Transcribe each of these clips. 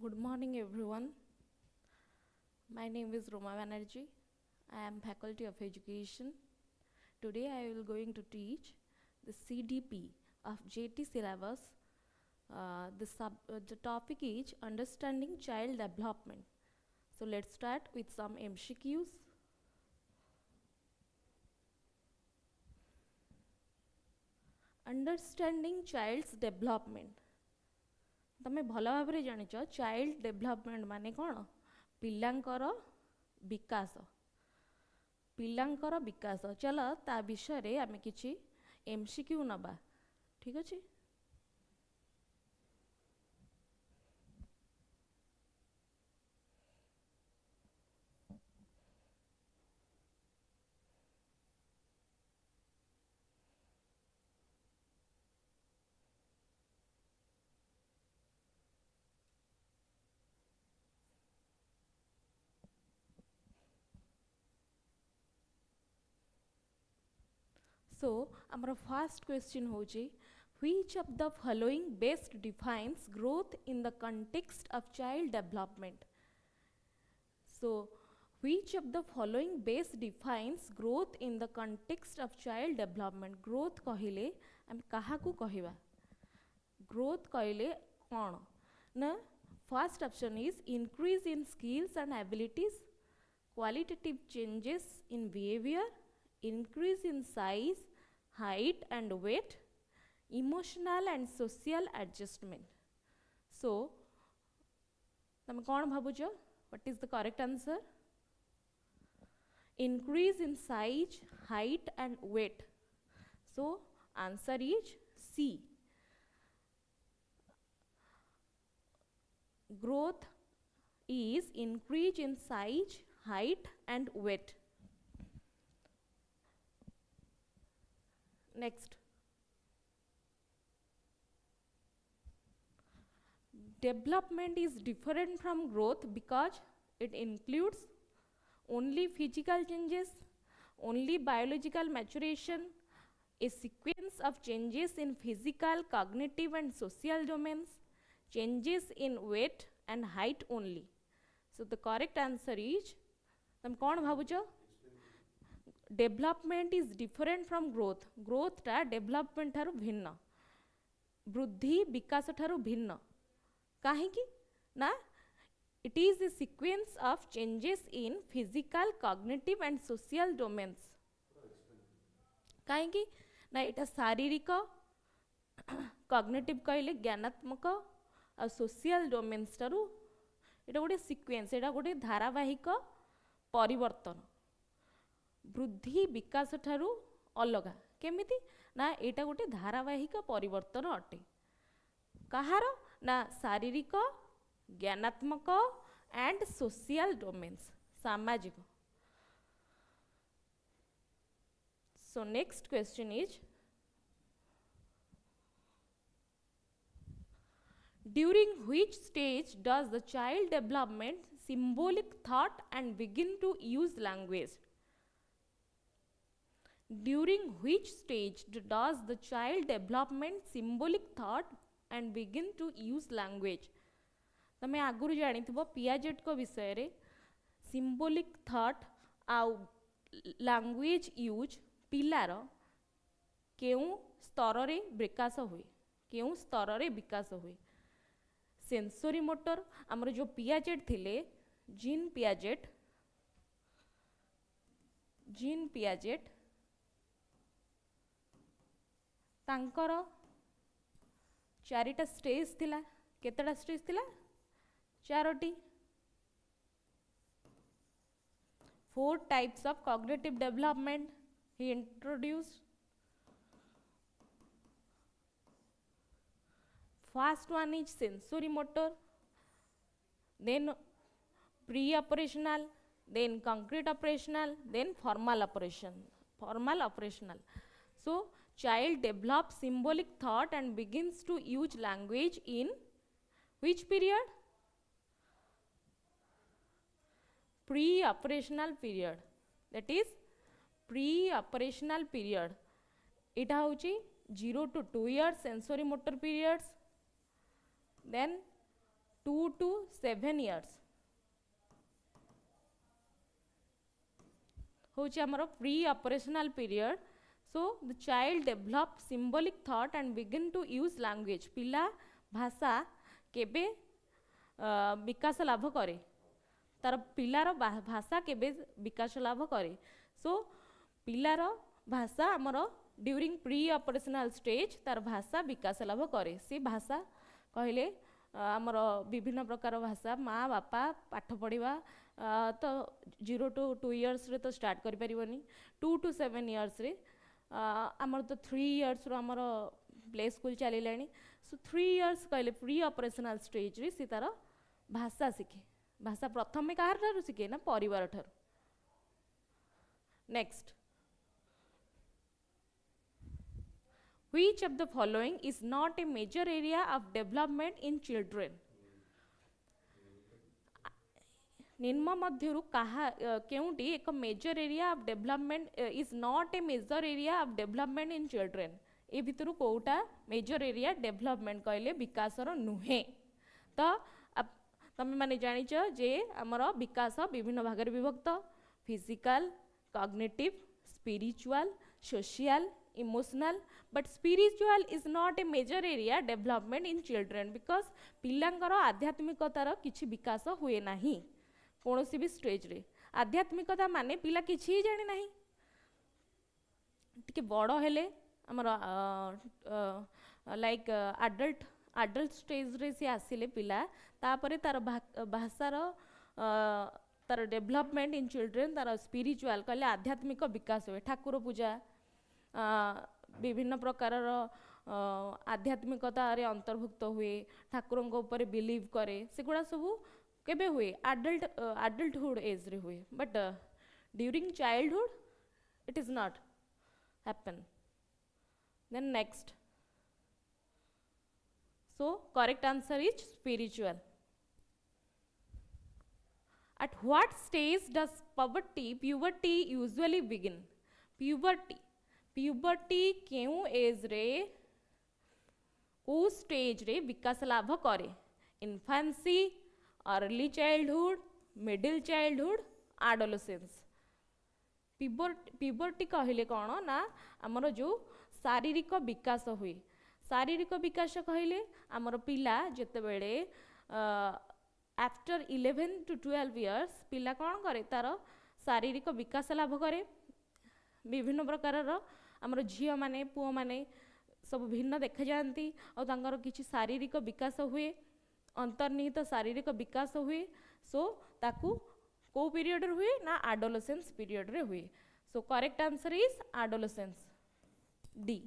Good morning, everyone. My name is Roma Banerjee. I am Faculty of Education. Today I will going to teach the CDP of JT syllabus. The topic is Understanding Child Development. So let's start with some MCQs. Understanding child's development. तमे भल भाव जान child development माने कौन पिलांकर विकास चल ता विषय आम कि एमसीक्यू नबा ठीक अच्छे। So, our first question होची, which of the following best defines growth in the context of child development? So, which of the following best defines growth in the context of child development? Growth कहिले हम कहा को कहिबा? Growth कहिले कौन? ना first option is increase in skills and abilities, qualitative changes in behavior, increase in size, height and weight, emotional and social adjustment. So, तमे कौन भाबुचो? What is the correct answer? Increase in size, height and weight. So, answer is C. Growth is increase in size, height and weight. Next, development is different from growth because it includes only physical changes, only biological maturation, a sequence of changes in physical, cognitive and social domains, changes in weight and height only. So the correct answer is, तम कौन भाबुचो? Development is different from growth. Growth टा development ठारू भिन्न, वृद्धि विकास ठारू भिन्न। काहे कि ना it is a sequence of changes in physical, cognitive and social domains. काहे कि ना इटा शारीरिक, कॉग्निटिव कहले ज्ञानात्मक और सोशल डोमेन्स ठारू इटा गोटे सीक्वेंस, इटा गोटे धारावाहिक परिवर्तन। वृद्धि विकास ठारू अलगा केमिति ना एटा गोटे धारावाहिक परिवर्तन अटे। कहार ना शारीरिक, ज्ञानात्मक एंड सोशल डोमेन्स, सामाजिक। सो next question is, during which stage does the child development symbolic thought and begin to use language? During which stage does the child development symbolic thought and begin to use language? तमे आगुरु जानी थबो Piaget को विषय रे symbolic thought आउ language use पिलार केउ स्तर रे विकास हुए, केउ स्तर रे विकास हुए। सेंसरी मोटर हमर जो पियाजेट थिले, जीन पियाजेट तांकर चारिटा स्टेज थिला। केतटा स्टेज थिला? Charoti. 4 types of cognitive development he introduced. First one is sensory motor, then pre-operational, then concrete operational, then formal operational. So, child develops symbolic thought and begins to use language in which period? Pre-operational period. That is pre-operational period. Ita hochi 0 to 2 years sensory motor periods. Then 2 to 7 years होची हमर pre operational period. So the child develop symbolic thought and begin to use language. पिला भाषा केबे विकास लाभ करे, तार पिलार भाषा केबे विकास लाभ करे. सो पिलार भाषा हमर ड्यूरिंग प्री ऑपरेशनल स्टेज तार भाषा विकास लाभ करे. सी भाषा कहले आमर विभिन्न प्रकार भाषा माँ बापा पाठ पढ़ा तो 0 to 2 years रे तो स्टार्ट करि परिबनी. 2 to 7 years रे आमर तो 3 years रो आमर प्ले स्कूल चलिलानी. सो 3 years कहले प्री ऑपरेशनल स्टेज रे सी तार भाषा शिखे. भाषा प्रथम में कहार ठारू शिखे ना परिवार ठारू. Next, which of the following is not a major area of development in children? निम्न मध्यरु कहा केउटी एक major area of development is not a major area of development in children. ए भितरु कोउटा मेजर एरिया डेवलपमेंट कहले विकासर नुहे. तो तमे माने जानिच जे हमर विकास विभिन्न भागरे विभक्त. Physical, cognitive, spiritual, social, emotional. But spiritual is not a major area development in children because पिलांकर आध्यात्मिकतार किछि विकास हुए नाही कोनोसी भी स्टेज रे. आध्यात्मिकता माने पिला किछि जानि नाही. टिके बड़ो हेले हमर लाइक अडल्ट स्टेज रे से आसिले पिला तापरे तार भाषार तार डेवलपमेंट इन चिल्ड्रेन तार स्पिरिचुअल कहले आध्यात्मिक विकास हुए. ठाकुर पूजा विभिन्न प्रकार आध्यात्मिकता रे अंतर्भुक्त हुए. ठाकुर ऊपर बिलीव करे सेगुड़ा सब केबे हुए अडल्टहुड एज रे हुए. But during childhood it is not happen. Then next, so correct answer is spiritual. At what stage does puberty usually begin? Puberty केउ एज रे को स्टेज रे विकास लाभ करे? Infancy, early childhood, middle childhood, adolescence. Puberty कहले कौन ना आमर जो शारीरिक विकास हुए. शारीरिक विकास कहले आमर पिला जेते बेले आफ्टर 11 to 12 years पिला कौन करे तार शारीरिक विकास लाभ करे. विभिन्न प्रकार आमर झील माने पुओ माने सब भिन्न देखा जाती और किसी शारीरिक विकास हुए, अंतर्निहित शारीरिक विकास हुए. सो ताकू को पीरियड हुए ना एडोलेसेंस पीरियड रे हुए. सो correct answer is adolescence D.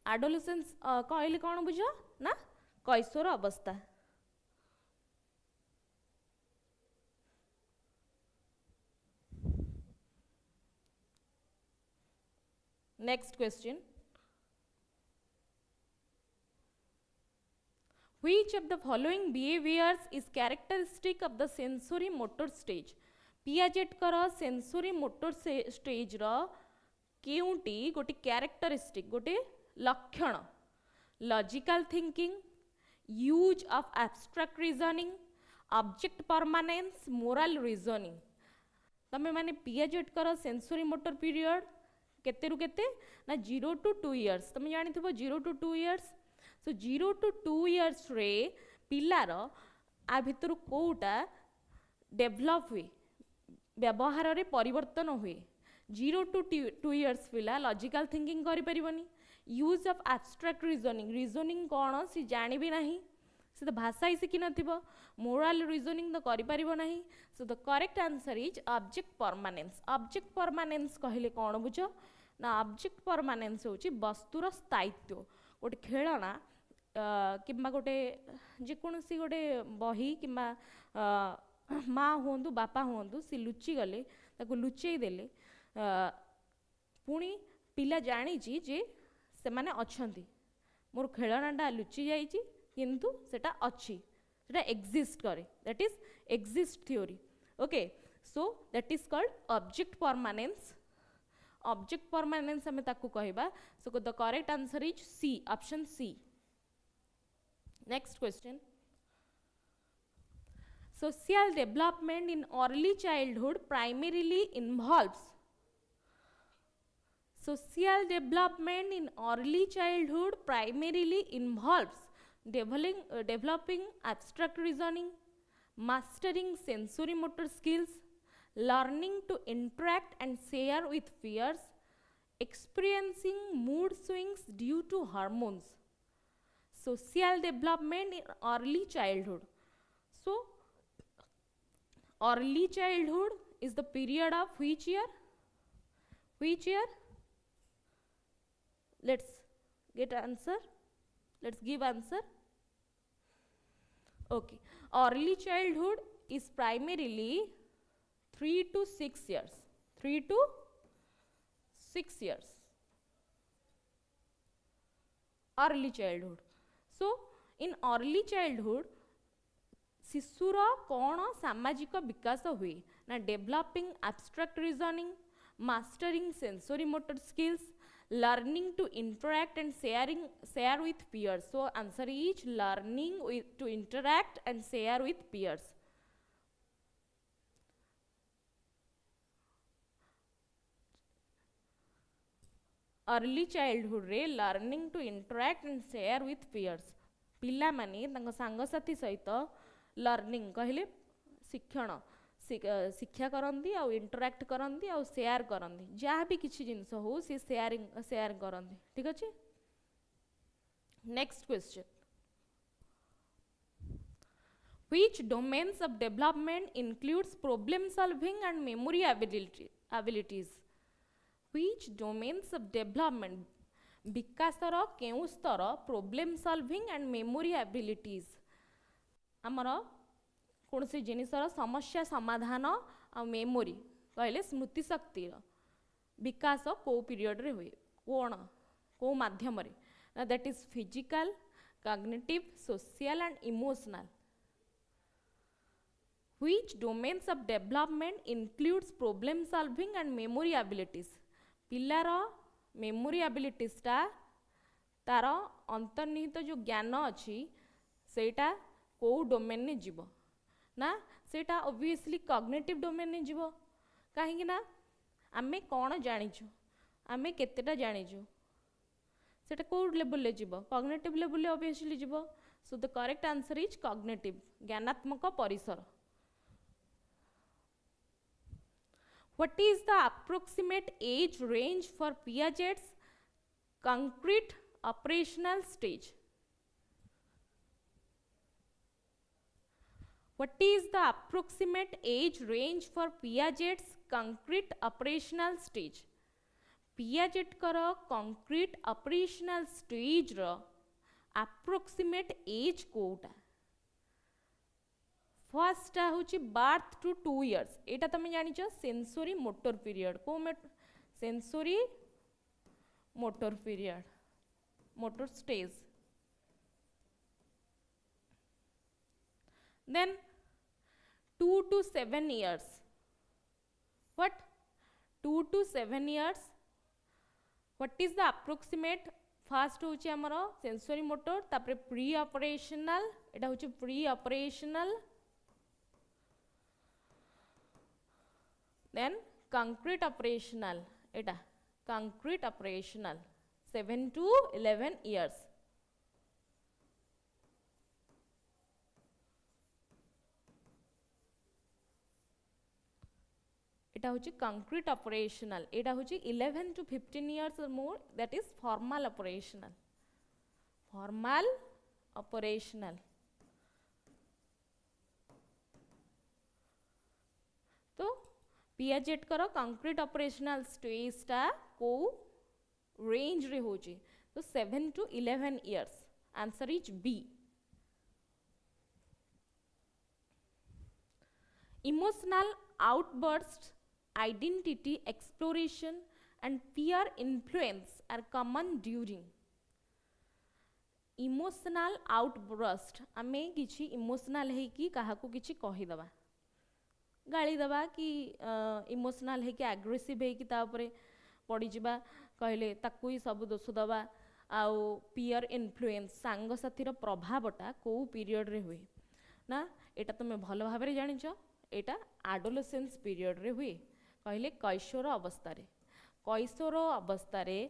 Adolescence कहले कौन बुझ ना कैशोर अवस्था. Next question, which of the following behaviors is characteristic of the sensory motor stage? Piaget कर सेंसोरी मोटर स्टेज रो केउटी गोटे कैरेक्टरिस्टिक गोटे लक्षण. Logical thinking, use of abstract reasoning, object permanence, moral reasoning. तमे माने पियाजेट कर सेंसोरी मोटर पीरियड केते रु केते ना 0 to 2 years. तमे जानि थबो 0 to 2 years. So 0 to 2 years रे पिलार आ भितर कोउटा डेवलप हुए, व्यवहार रे परिवर्तन हुए. 0 to 2 years पिला लॉजिकल थिंकिंग करि परिबनी. यूज ऑफ एब्स्ट्रैक्ट रीजनिंग कौन सी जानी भी नहीं, से तो भाषा ही शिखी नथिबो. मोरल रीजनिंग तो करि परिबो नहीं. सो the correct answer is object permanence. Object permanence कहले कौन बुझ ना ऑब्जेक्ट परमानेंस होची वस्तुर स्थायित्व. गोटे खेलना किंबा गोटे जेकोसी गोटे बही किंबा माँ हूँ बापा हूँ सी लुचि गले ताको लुचेई देले पुणी पिला जानी जे से माने अछंती मोर खेलनाटा लुचि जाइछि किंतु सेटा अछि सेटा एग्जिस्ट करे. That is exist theory. Okay, so that is called object permanence. Object permanence हमें ताकू कहबा. So the correct answer is C, option C. Next question. Social development in early childhood primarily involves social development in early childhood primarily involves developing abstract reasoning, mastering sensory motor skills, learning to interact and share with peers, experiencing mood swings due to hormones. Social development in early childhood. So, early childhood is the period of which year? Which year? Let's get answer. Let's give answer. Okay. Early childhood is primarily 3 to 6 years. 3 to 6 years. Early childhood. So, in early childhood, शिशुर कौन सामाजिक विकास हुए ना developing abstract reasoning, mastering sensory motor skills, learning to interact and share with peers. So answer is learning to interact and share with peers. Early childhood रे learning to interact and share with peers. पिला माने तांको सांगसाथी सहित learning कहले शिक्षण शिक्षा करती आउ इंटरैक्ट करती आउ शेयर करती जहाँ भी किसी जिनस हो सी शेयर करती. ठीक अच्छे. Next question. Which domains of development includes problem solving and memory abilities? Which domains of development विकासर केउ स्तर problem solving and memory abilities आमर कौन से जिनसर समस्या समाधान आ मेमोरी कहले स्मृति शक्ति विकास को पीरियड रे हुए कौन को माध्यम रे that is physical, cognitive, social and emotional. Which domains of development includes problem solving and memory abilities? पिलार मेमोरी abilities टा तार अंतर्निहित जो ज्ञान अच्छी सेटा को डोमेन ने जीव ना सेटा ऑब्वियसली कॉग्निटिव डोमेन ने जीव कहीं ना आमे कौन जानिछु आमे केतेटा जानिछु सेटा को लेवल ले जीव कॉग्निटिव लेवल ले ऑब्वियसली जीव. So the correct answer is cognitive ज्ञानात्मक परिसर. What is the approximate age range for Piaget's concrete operational stage? What is the approximate age range for Piaget's concrete operational stage? Piaget कर concrete operational stage रो approximate age कोटा. First हूँ birth to 2 years. एटा तुम जानिछ sensory motor period को sensory motor period motor stage. Then 2 to 7 years. What? 2 to 7 years. What is the approximate? First हूँ आमर सेंसरी मोटर तापर प्री ऑपरेशनल एटा हूँ pre operational then concrete operational eta concrete operational 7 to 11 years. eta hochi concrete operational eta hochi 11 to 15 years or more that is formal operational. तो Piaget कर concrete operational stage टा को range रे होची तो 7 to 11 years. Answer is B. Emotional outburst, identity exploration and peer influence are common during. Emotional outburst आमे किछि emotional है कि काहा को किछि कहि दबा गाली दबा कि इमोशनल है कि एग्रेसिव है कि तापरे पड़ी जिबा कहले ताकू ही सब दोष दबा आउ पीयर इन्फ्लुएंस सांग साथीर प्रभावटा को पीरियड रे हुए ना एटा तुम भल भाव में जानिछ एटा एडोलेसेंस पीरियड रे हुए कहले कैशोर अवस्था रे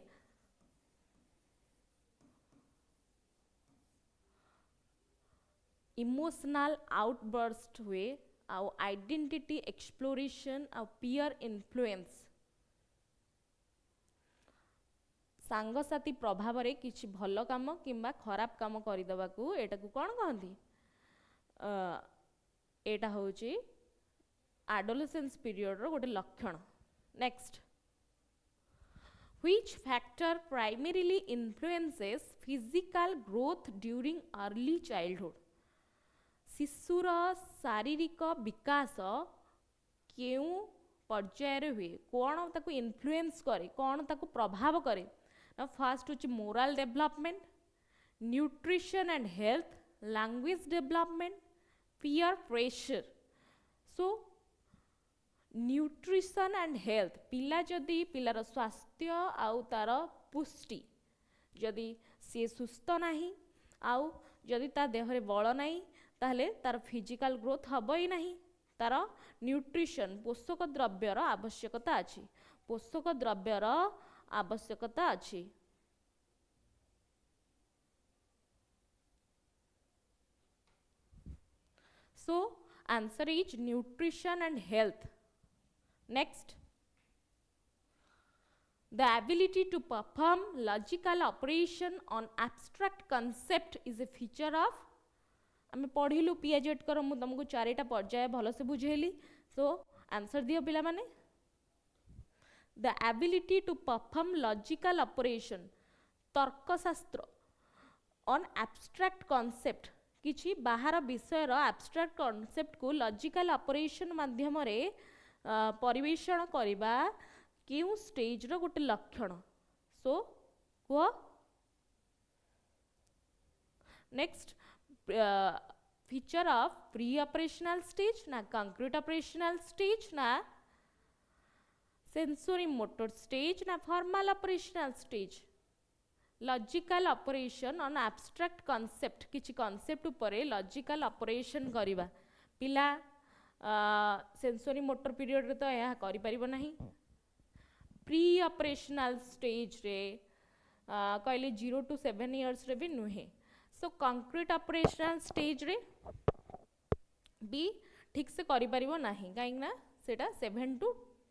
इमोशनल आउटबर्स्ट हुए आउ आइडेंटिटी एक्सप्लोरेशन आउ पीयर इन्फ्लुएंस सांगसाथी प्रभाव रे किछि भल काम किंबा खराब काम करिदबाकू एटा को कोन कहंती एटा होची एडोलेसेंस पीरियड रो गोटे लक्षण next which factor primarily influences physical growth during early childhood शिशुर शारीरिक विकास केउ पर्यायर हुए कौन ताको इन्फ्लुएंस करे कौन ताको प्रभाव करे फर्स्ट होची moral development nutrition and health language development peer pressure so nutrition and health पिला जदि पिलार स्वास्थ्य आउ तार पुष्टि जदि सी सुस्थ नाही आउ जदि ता देह रे बल नाही ताहले तार फिजिकल ग्रोथ हब ही नहीं तार न्यूट्रिशन पोषक द्रव्यर आवश्यकता अछि पोषक द्रव्यर आवश्यकता अछि सो answer is nutrition and health next the ability to perform logical operation on abstract concept is a feature of आम पढ़िलु पीएजेट कर मु तुमको चारिटा पर्याय भल से बुझेली सो आंसर दियो पिला माने the ability to perform logical operation तर्कशास्त्र ऑन एब्स्ट्रैक्ट कॉन्सेप्ट किछि बाहर विषय रो एब्स्ट्रैक्ट कॉन्सेप्ट को लॉजिकल ऑपरेशन माध्यम रे परिवेषण करिबा केउ स्टेज रो गोटे लक्षण सो को next feature of pre-operational stage na concrete operational stage na sensory motor stage na formal operational stage logical operation on abstract concept kichi concept upare logical operation kariba pila sensory motor period re to ya kari paribo nahi pre-operational stage re कहले 0 to 7 years रे भी नुहे सो concrete operational stage रे भी ठीक से करि परिबो नाही काहे ना सेटा 7 to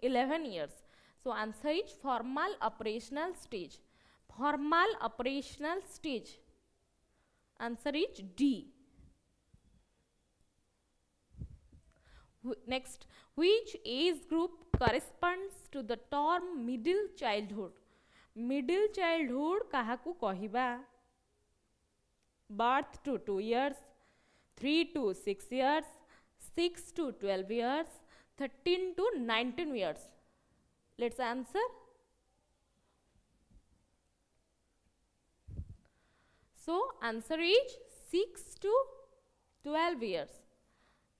11 years so answer is formal operational stage answer is D next which age group corresponds to the term middle childhood काहाकू कहिबा birth to 2 years 3 to 6 years 6 to 12 years 13 to 19 years let's answer so answer is 6 to 12 years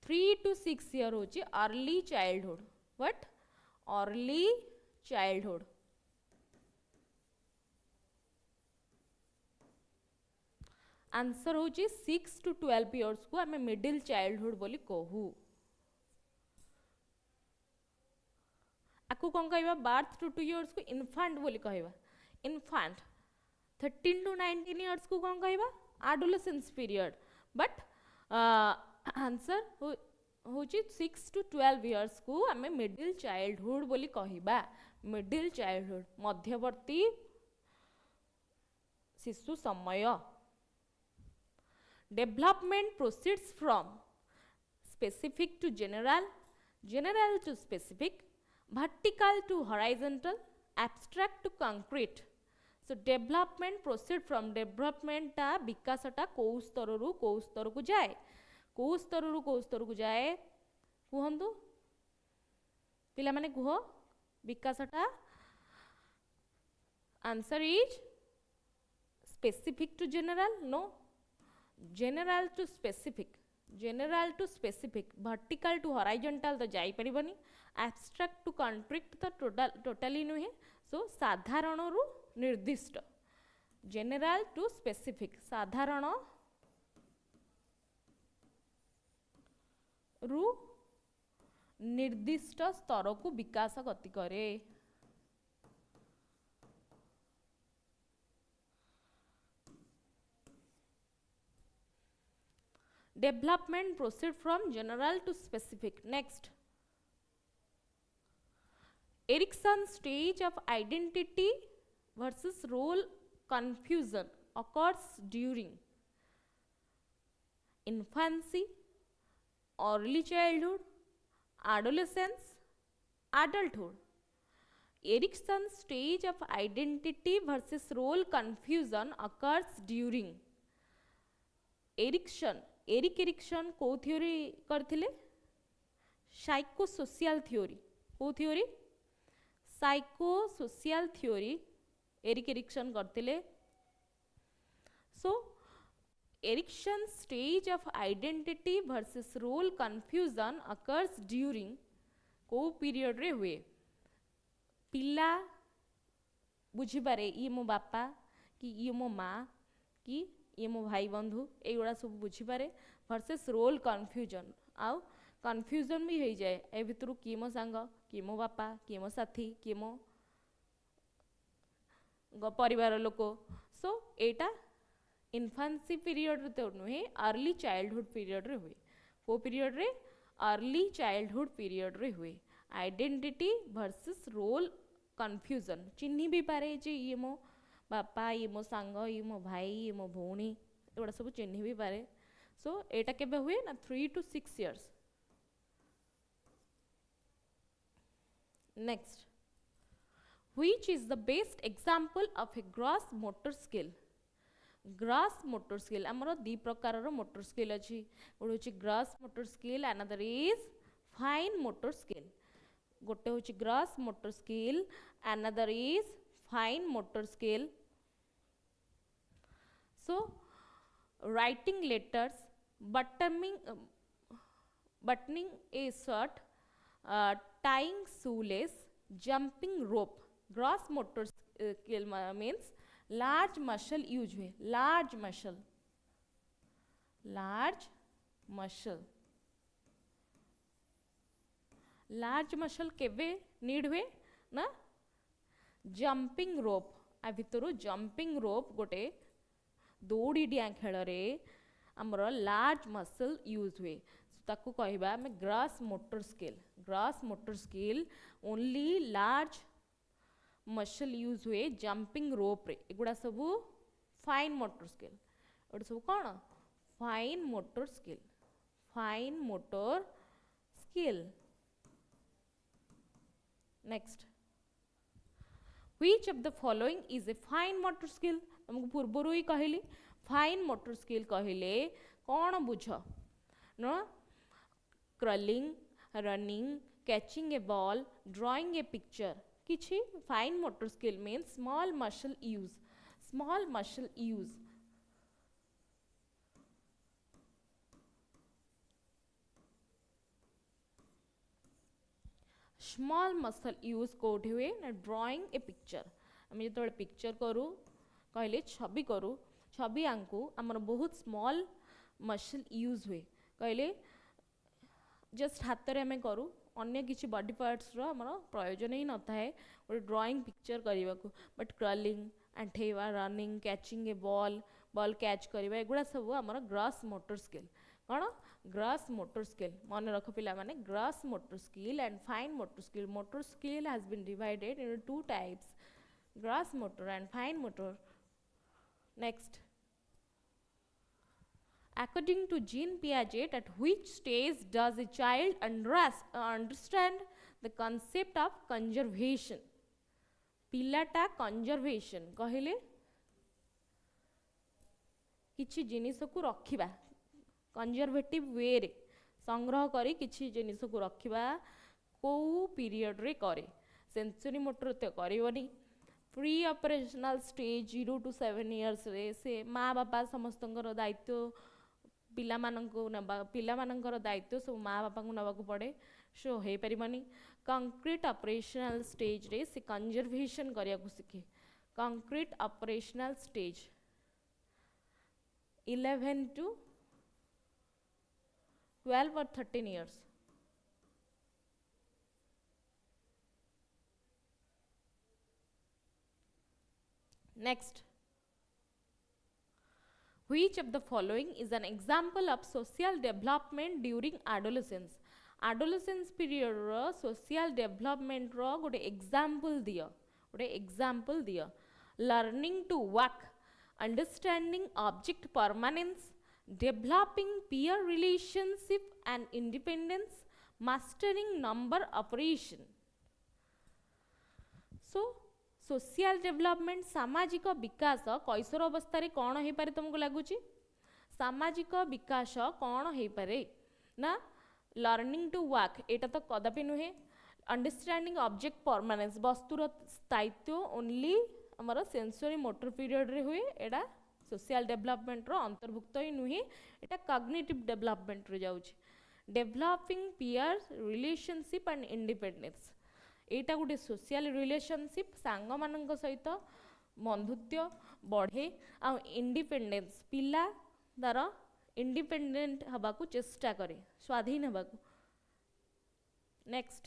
3 to 6 year hochi early childhood what early childhood answer होची 6 to 12 years को आमे middle childhood बोली कहू आकु कौन कहबा birth to 2 years को इन्फांट बोली कहबा इन्फांट 13 to 19 years को कौन कहबा एडोलेसेंस पीरियड बट आंसर होची 6 to 12 years को आमे मिडिल चाइल्डहुड बोली कहबा मिडिल चाइल्डहुड मध्यवर्ती शिशु समय Development proceeds from specific to general, general to specific, vertical to horizontal, abstract to concrete. So development proceed from development टा विकास टा को स्तर को जाए को स्तर को जाए कहंतु पिला माने कुह विकास टा answer is specific to general no general to specific vertical to horizontal तो जाई परिबनी abstract to concrete तो टोटली नुहे सो साधारण रु निर्दिष्ट जेनेराल टू स्पेसिफिक साधारण रु निर्दिष्ट स्तर को विकास गति करे। Development proceed from general to specific. Next, Erikson stage of identity versus role confusion occurs during infancy, early childhood, adolescence, adulthood. Erickson's stage of identity versus role confusion occurs during Erik Erikson को theory करथिले? Psychosocial theory. को theory? Psychosocial theory Erik Erikson करथिले। So Erikson stage of identity versus role confusion occurs during को period रे हुए? पिला बुझी पारे ये मो बापा कि ये मो माँ कि ये मो भाई बंधु एगुड़ा सब बुझी पारे वर्सेस रोल कंफ्यूजन। आउ कंफ्यूजन भी हो जाए ए भितर किए मो सांग किए मो बापा किए मो साथी किए मो परिवार लोक। सो एटा इन्फांसी पीरियड तो नुहे अर्ली चाइल्डहुड पीरियड रे हुए। को पीरियड रे? अर्ली चाइल्डहुड पीरियड रे हुए। आइडेंटिटी वर्सेस रोल कंफ्यूजन चिन्ही भी पारे जे ये मो बापा ये मो सांग ये मो भाई ये मो भौणी एगुड़ा सब चिन्ही भी पारे। सो एटा केबे हुए ना 3 to 6 years। Next, which is the best example of a gross motor skill? Gross motor skill आमर दी प्रकार मोटर स्किल अच्छी। गोटे हूँ gross motor skill, another is fine motor skill. गोटे हूँ gross motor skill, another is fine motor skill. So writing letters, buttoning a shirt, tying shoelace, jumping rope। Gross motor skill means large muscle use हुए। Large muscle, large muscle, large muscle केवे need हुए ना? Jumping रोप। आ भितर jumping रोप गोटे दौड़ी डिया खेल रे आमर लार्ज मसल यूज हुए। ताकू कहबा आम gross motor skill. Gross motor skill only large muscle use हुए जंपिंग रोप रे। एगुड़ा सब फाइन मोटर स्किल। एगुड़ा सब कौन? Fine motor skill. Fine motor skill. Next, which of the following is a fine motor skill? तुमको पूर्वर ही कहली फाइन मोटर स्किल कहले कौन बुझ न? Crawling, running, catching a ball, drawing a picture. किछि fine motor skill means small muscle use. Small muscle use. Small muscle use कोठी हुए ना? Drawing a picture. आम जो पिक्चर करूँ कहले छवि करूँ, छवि आंकू आमर बहुत स्मॉल मसल यूज हुए। कहले जस्ट हाथ रे आम करूँ, अन्य किसी बॉडी पार्ट्स रो आमर प्रयोजन ही न थाए गोटे ड्राइंग पिक्चर करने को। बट क्रलिंग, आंठेवा, running, catching a ball, ball catch करवा एगुड़ा सब आमर ग्रॉस मोटर स्किल। कौन? Gross motor skill. मन रख पिला माने gross motor skill and fine motor skill. Motor skill has been divided into two types, gross motor and fine motor. Next, according to Jean Piaget, at which stage does a child understand the concept of conservation? पिलाटा conservation कहले किछि जिनिस को रखिबा conservative वे रे संग्रह करी किछि जिनिस को रखिबा को पीरियड रे करे? सेंसरी मोटर तो करबनी। Preoperational stage 0 to 7 years रे से माँ बापा समस्तंकर दायित्व पिलामानंकर दायित्व सब माँ बापा को नवा पड़े। सो हो पारिबनी। कंक्रीट ऑपरेशनल स्टेज रे से कंजर्वेशन करिया को सीखे। concrete operational stage 11 to 12 or 13 years. Next, which of the following is an example of social development during adolescence? Adolescence period ro social development ro gote example diya. Learning to walk, understanding object permanence, developing peer relationship and independence, mastering number operation. So social development सामाजिक विकास कैशोर अवस्था रे कौन हो पारे तुमको लगुच सामाजिक विकास कौन हो पारे ना लर्निंग टू वर्क एटा तो कदापि नुहे अंडरस्टैंडिंग ऑब्जेक्ट परमानेंस वस्तुर स्थायित्व ओनली हमर सेंसरी मोटर पीरियड रे हुए एटा सोशियल डेवलपमेंट रो अंतर्भुक्त ही नुहे एटा कॉग्निटिव डेवलपमेंट रे जाउछ developing peer relationship and independence एटा गोटे सोशियल रिलेशनशिप सांग मानक सहित बंधुत्व बढ़े आ इंडिपेंडेंस पिला तार इंडिपेंडेंट हवा को चेष्टा करे स्वाधीन हवा को. Next,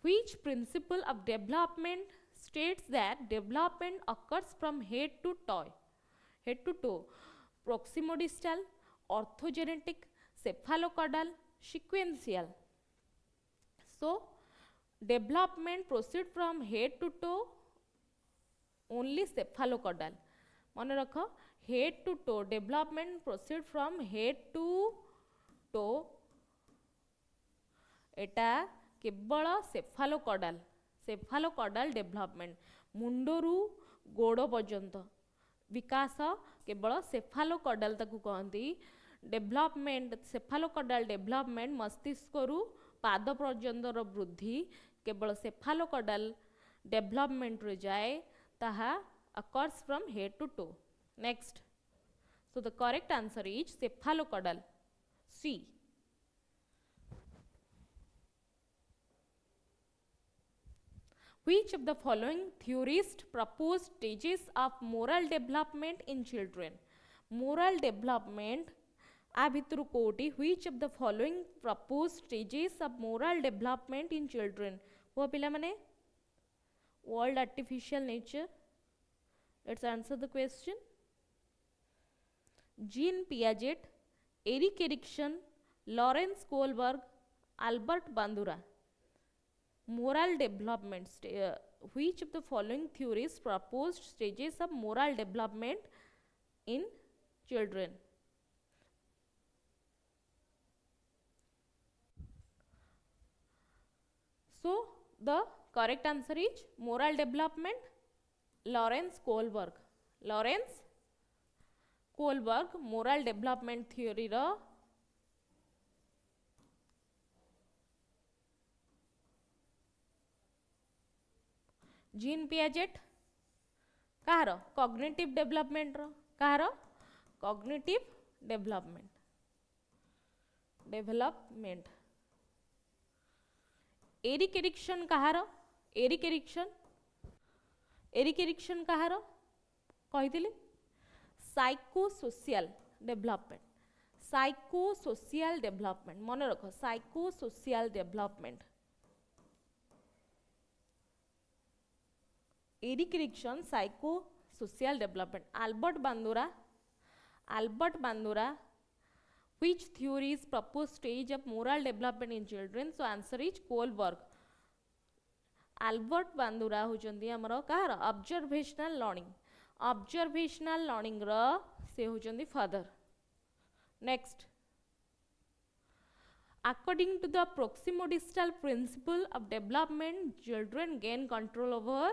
which principle of development states that development occurs from head to toe? Proximodistal, orthogenetic, cephalocaudal, sequential. So development proceed from head to toe only cephalocaudal. मन रख head to toe development proceed from head to toe एटा केवल सेफालोकॉडल development Mundru गोड़ पर्यंत विकास केवल सेफालोकॉडल ताकू कहती development सेफालोकॉडल development मस्तिष्करू पाद पर्यंत वृद्धि केवल सेफालोकॉडल डेवलपमेंट रे जाए ताहा occurs from head to toe. Next, so the correct answer is cephalocaudal C. Which of the following theorists propose stages of moral development in children? Moral development आ भितर कोटी which of the following propose stages of moral development in children? वो पिला माने world artificial nature. Let's answer the question. Jean Piaget, Erik Erikson, Lawrence Kohlberg, Albert Bandura. Moral development. Which of the following theories proposed stages of moral development in children? So the correct answer is moral development Lawrence Kohlberg. Lawrence Kohlberg moral development theory रा gene Piaget कहार cognitive development रो कहार cognitive development Erik Erikson कहार Erik Erikson कहार कही psychosocial development मन रख psychosocial development Erik Erikson psychosocial development. Albert Bandura which theories propose stage of moral development in children? So answer is Kohlberg. Albert Bandura होचंदी हमरो कहार observational learning रो से होचंदी father. Next, according to the proximodistal principle of development children gain control over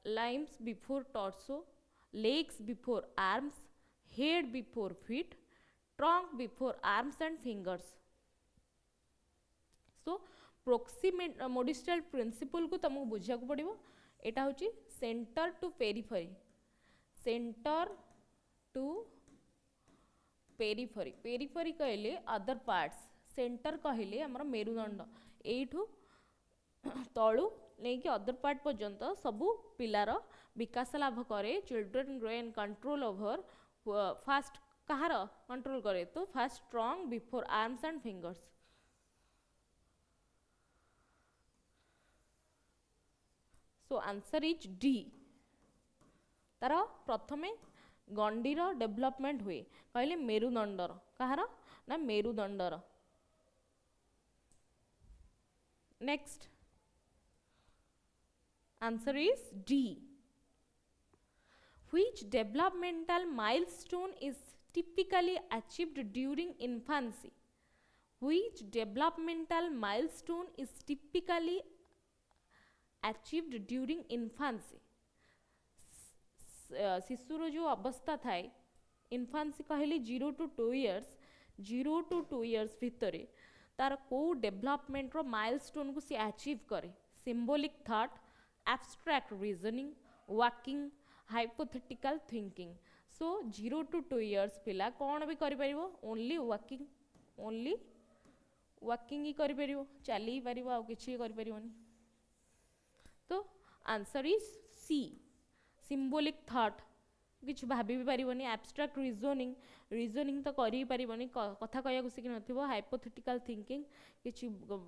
limbs before torso, legs before arms, head before feet, trunk before arms and fingers. So proximodistal principle को तुमको बुझा को पड़िबो. एटा होची centre to periphery periphery कहले other parts centre कहले हमर मेरुदंड एठू तलू नहीं कि अदर पार्ट पर्यंत सबू पिलार विकास लाभ करे. Children grow in control over fast कहार कंट्रोल करे तो fast strong before arms and fingers. So answer is D. तार प्रथमे गंडीर डेवलपमेंट हुए कहले मेरुदंडर कहार ना मेरुदंडर. Next answer is D. Which developmental milestone is typically achieved during infancy? Which developmental milestone is typically achieved during infancy? शिशुर जो अवस्था थाए इन्फान्सी कहली 0 to 2 years 0 to 2 years भितर तार को डेवलपमेंट रो माइलस्टोन को सी अचीव करे. Symbolic thought, abstract reasoning, walking, hypothetical thinking. So 0 to 2 years पिला कौन भी करि परिवो ओनली वॉकिंग ही करि परिवो चली ही परिवो आ किछि करि परिवोनी. तो answer is C. Symbolic thought किछ भाबी भी परिवोनी. एब्स्ट्रैक्ट रीजनिंग तो करि परिवोनी कथा कहया को सिखि नथिबो. हाइपोथेटिकल थिंकिंग किछ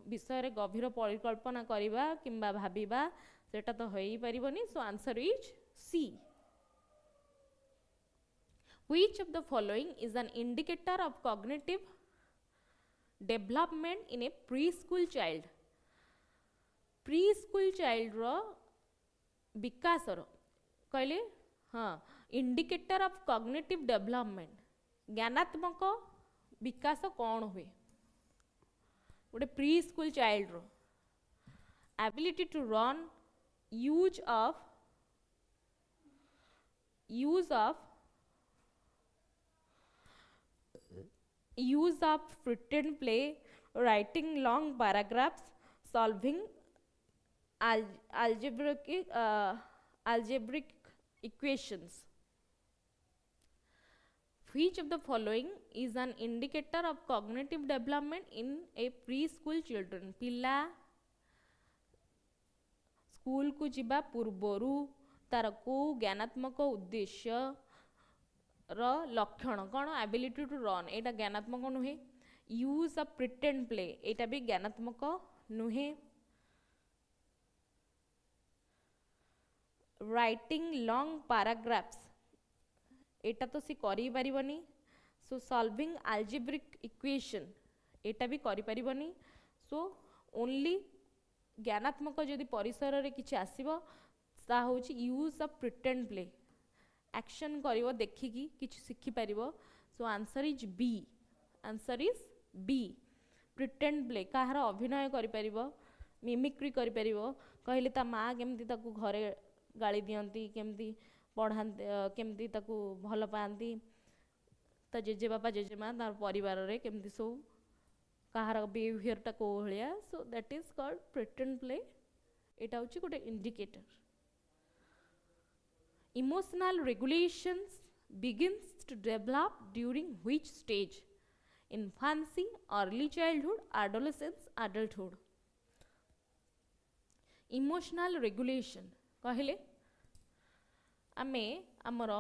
विषय रे गभीर परिकल्पना करिबा किंबा भाबिबा सेटा तो होई परिवोनी. So answer is C. Which of the following is an indicator of cognitive development in a preschool child? Preschool child रो विकास रो कहले हाँ इंडिकेटर ऑफ कॉग्निटिव डेवलपमेंट ज्ञानात्मक विकास कौन हुए गोटे प्री स्कूल चाइल्ड रो. Ability to run, use of pretend play, writing long paragraphs, solving algebraic equations. Which of the following is an indicator of cognitive development in a preschool children? पिला school को जिबा पूर्वरु तार को ज्ञानात्मक उद्देश्य लक्षण कौन? Ability to run एटा ज्ञानात्मक नुहे. Use of pretend play एटा भी ज्ञानात्मक नुहे. राइटिंग लॉन्ग पैराग्राफ्स एटा तो सी करि परिबनी. सो सॉल्विंग अलजेब्रिक इक्वेशन एटा भी करि परिबनी. सो ओनली ज्ञानात्मक जदि परिसर रे किछि आसीबो ता होछि use of pretend play. Action करिवो देखिकी किछि सिखि परिवो. So answer is B. Answer is B. Pretend play काहार अभिनय करि परिवो, मिमिक्री करि परिवो. कहले ता माँ केमती ताकू घरे गाली दियंती, केमती पढ़ांती, केमती ताकू भल पाती, ता जेजे बापा जेजे माँ तार परिवार रे केमती सब काहार बिहेवियर टा को भलिया. So that is called pretend play. एटा होछि गोटे indicator. Emotional regulations begins to develop during which stage? Infancy, early childhood, adolescence, adulthood. Emotional regulation कहले आमे आमर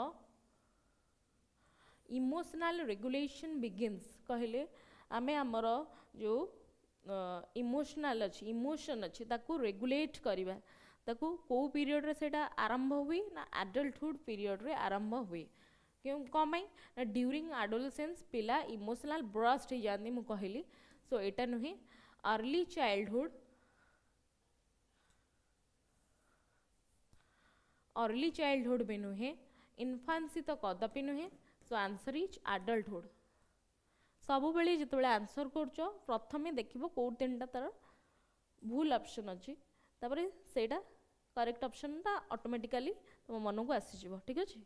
इमोशनल रेगुलेशन बिगिन्स कहले आमे आमर जो इमोशनल अच्छी इमोशन अच्छी ताकू रेगुलेट करवा. ताकू को पीरियड रे सेटा आरंभ हुए ना एडल्टहुड पीरियड रे आरंभ हुए. क्यों कमाई ना ड्यूरिंग एडोलेसेंस पिला इमोशनल ब्रस्ट हो जाती मु कहली. सो एटा नुहे. अर्ली चाइल्डहुड भी नुहे. इन्फांसी तो कदापि नुहे. सो आंसर इज एडल्टहुड. सब बेले जिते आंसर करछ प्रथमे देखिबो को तीनटा तार भूल ऑप्शन अछि तापरे सेटा करेक्ट ऑप्शन ता ऑटोमेटिकली तुम मन को आसीजिवो. ठीक अछि.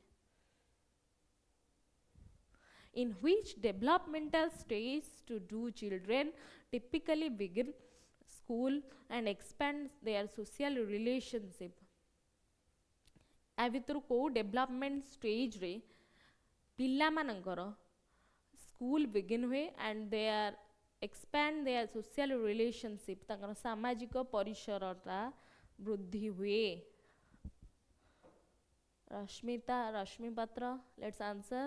In which developmental stage do children typically begin school and expand their social relationship? आ भितर को डेवलपमेंट स्टेज रे पिला मानकर स्कूल बिगिन हुए and they are expand their social relationship ତାଙ୍କର ସାମାଜିକ ପରିସରଟା ବୃଦ୍ଧି ହୁଏ। ରଶ୍ମି ପାତ୍ର, let's answer.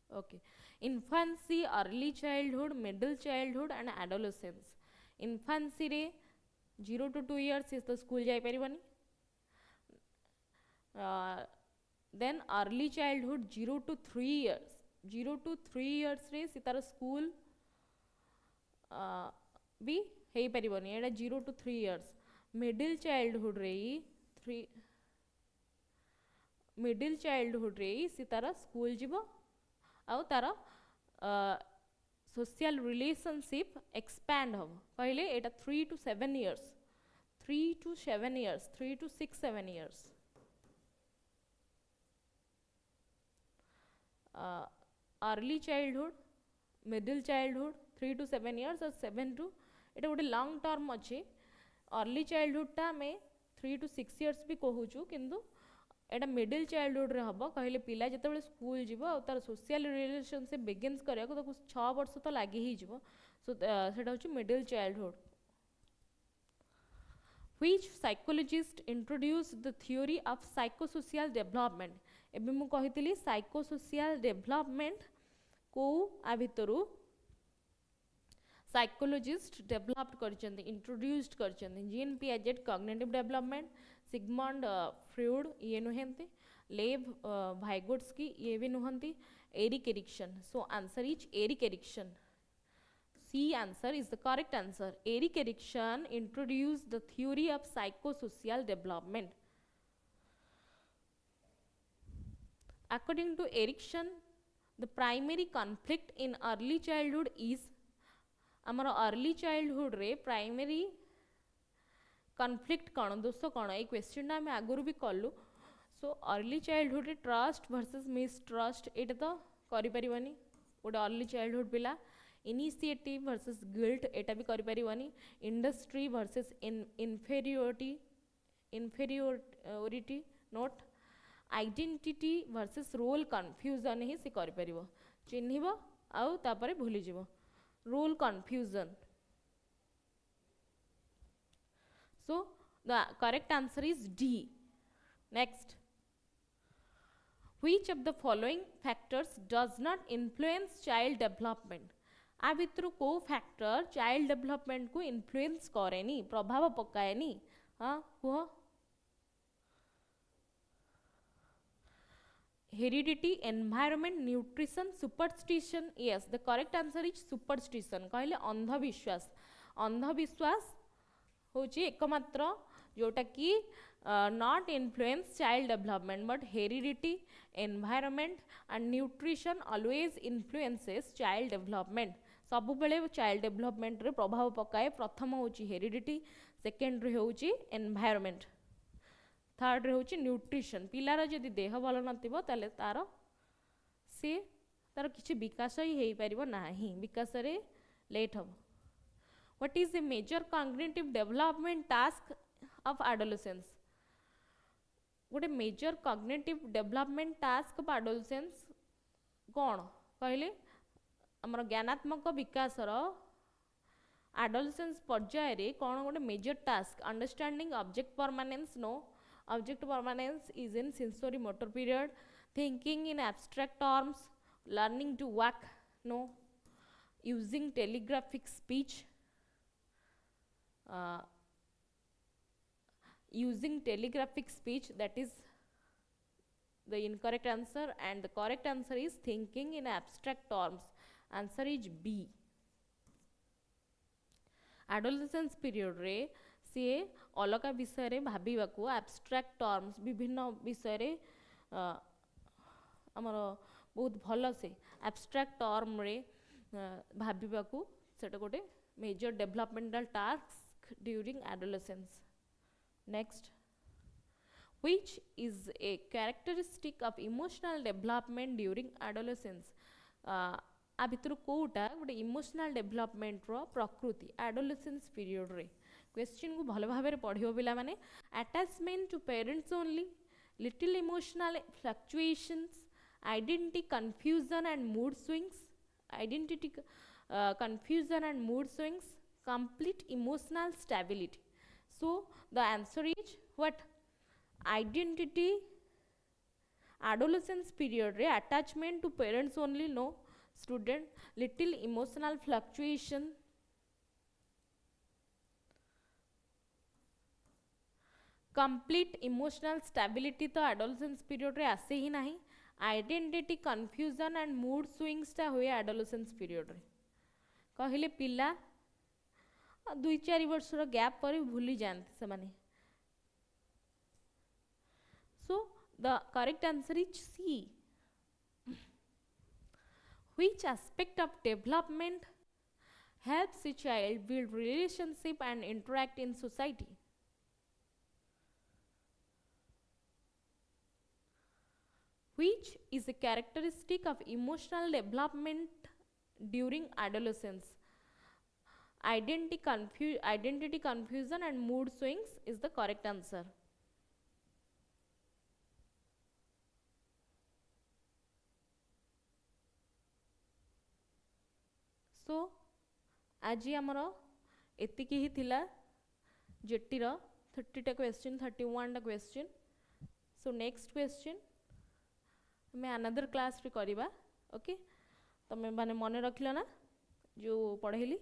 Okay, infancy, early childhood, middle childhood and adolescence. Infancy रे 0 to 2 years is the school jai paribani. Then early childhood 0 to 3 years. 0 to 3 years रे से तार school भी हेई परिबनी, एटा 0 to 3 years. Middle childhood रे 3 middle childhood रे से तार school जीवो आउ तार social relationship expand हम कहले एटा 3 to 7 years, 3 to 7 years, 3 to 6 7 years. Early childhood, middle childhood 3 to 7 years और 7 to एटा गोटे लॉन्ग टर्म अच्छे. अर्ली चाइल्डहुड टा में 3 to 6 years भी कहूचु, किंतु एटा मिडिल चाइल्डहुड रे हबो कहले पिला जेतेबेले स्कूल जीवो आ तार सोशल रिलेशनशिप बिगिन्स करिया को 6 वर्ष तो लागि ही जीवो. सो सेटा होची middle childhood. Which psychologist introduced the theory of psychosocial development? एबे मु कहितली psychosocial development को आ भितरु साइकोलॉजिस्ट डेवलप्ड करचंदी, इंट्रोड्यूस्ड करचंदी. Jean Piaget cognitive development, Sigmund Freud ये नुहंती, लेव वाइगोट्स्की ये भी नुहंती, Erik Erikson. So answer is Erik Erikson. C answer is the correct answer. Erik Erikson introduced the theory of psychosocial development. According to Erikson, the primary conflict in early childhood is आमर early childhood रे primary conflict कौन दोष कौन ये question आम आगुरी भी कलु. सो अर्ली चाइल्डहुड रे ट्रस्ट वर्सेस मिसट्रस्ट ये तो करिपरिबनी गोटे अर्ली चाइल्डहुड पिला. इनिशिएटिव वर्सेस गिल्ट एटा भी करिपरिबनी. Industry versus inferiority not. Identity versus role confusion ही से करिपरिबो. चिन्हिबो आउ तापरे भूली जिवो. Role confusion. So the correct answer is D. Next, which of the following factors does not influence child development? आ भितर को फैक्टर चाइल्ड डेवलपमेंट को इन्फ्लुएंस करेनी, प्रभाव पकाएनी. हाँ कुह. Heredity, environment, nutrition, superstition. Yes, the correct answer is superstition. कहले अंधविश्वास. अंधविश्वास होची एकमात्र जोटा कि not influence child development, but heredity, environment and nutrition always influences child development. सब बेले child development रे प्रभाव पकाए. प्रथम होची heredity, second रे होची environment, थर्ड रे होची न्यूट्रिशन. पिलार जदि देह भल नथिबो ताले तार से तार किछि विकास ही हेई परिबो नाही, विकास रे लेट हबो. What is the major cognitive development task of adolescence? गोटे major cognitive development task of adolescence कोन कहले हमर ज्ञानात्मक विकास रो एडोलेसेंस पर्याय रे कोन गोटे major task? Understanding object permanence. No. Object permanence is in sensory motor period. Thinking in abstract terms. Learning to walk. No. Using telegraphic speech. Using telegraphic speech, that is the incorrect answer, and the correct answer is thinking in abstract terms. Answer is B. Adolescence period रे सी अलग विषय रे भाबिबा को abstract terms विभिन्न विषय रे हमर बहुत भल से एब्स्ट्रैक्ट टर्म रे भाबिबा को सेटा गोटे major developmental task during adolescence. Next, which is a characteristic of emotional development during adolescence? आ भितर कोटा गोटे इमोशनल डेवलपमेंट रो प्रकृति एडोलेसेंस पीरियड रे. क्वेश्चन को भल भाव में पढ़ो पिला माने. Attachment to parents only, little emotional fluctuations, identity confusion and mood swings, identity confusion and mood swings, complete emotional stability. So the answer is what? Identity adolescence period re attachment to parents only, no student, little emotional fluctuation, complete emotional stability तो adolescence period रे आसे ही नहीं, identity confusion and mood स्विंग्सटा हुए adolescence period रे। कहले पिला 2-4 वर्षर gap पर भूली जाते से माने। So the correct answer is C. Which aspect of development helps a child build relationship and interact in society? Which is a characteristic of emotional development during adolescence? Identity confusion and mood swings is the correct answer. So आज आमर एतिकी ही थिला जेटीर 30टा question 31टा question. So next question मैं another class रे करिबा। ओके तमे माने मन रखिलो ना जो पढ़ेली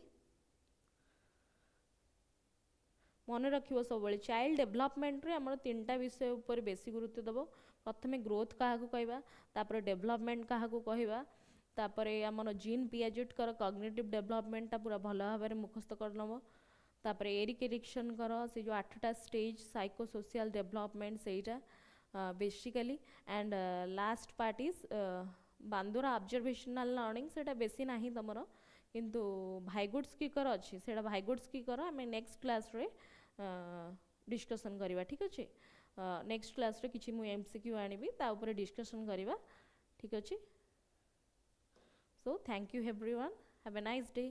मन रखिबो सब बेले। चाइल्ड डेवलपमेंट रे हमर 3टा विषय ऊपर बेसी गुरुत्व दबो। प्रथमे ग्रोथ काहाकू कहबा, तापर डेवलपमेंट काहाकू कहबा, तापरे हमर जीन पियाजेट कर कॉग्निटिव डेवलपमेंट ता पूरा भल भाबरे मुखस्त कर नबो। तापरे एरिक एरिक्सन कर से जो 8टा स्टेज साइको सोशल डेवलपमेंट सेटा basically and last part is Bandura observational learning सेटा बेसी नाही तमरो किंतु भाइगुड्स की कर अछि सेटा भाइगुड्स की कर हमें नेक्स्ट क्लास रे डिस्कशन करिबा। ठीक अछि नेक्स्ट क्लास रे किछि मु एमसीक्यू आनिबी ता ऊपर डिस्कशन करिबा। ठीक अछि। So thank you everyone, have a nice day.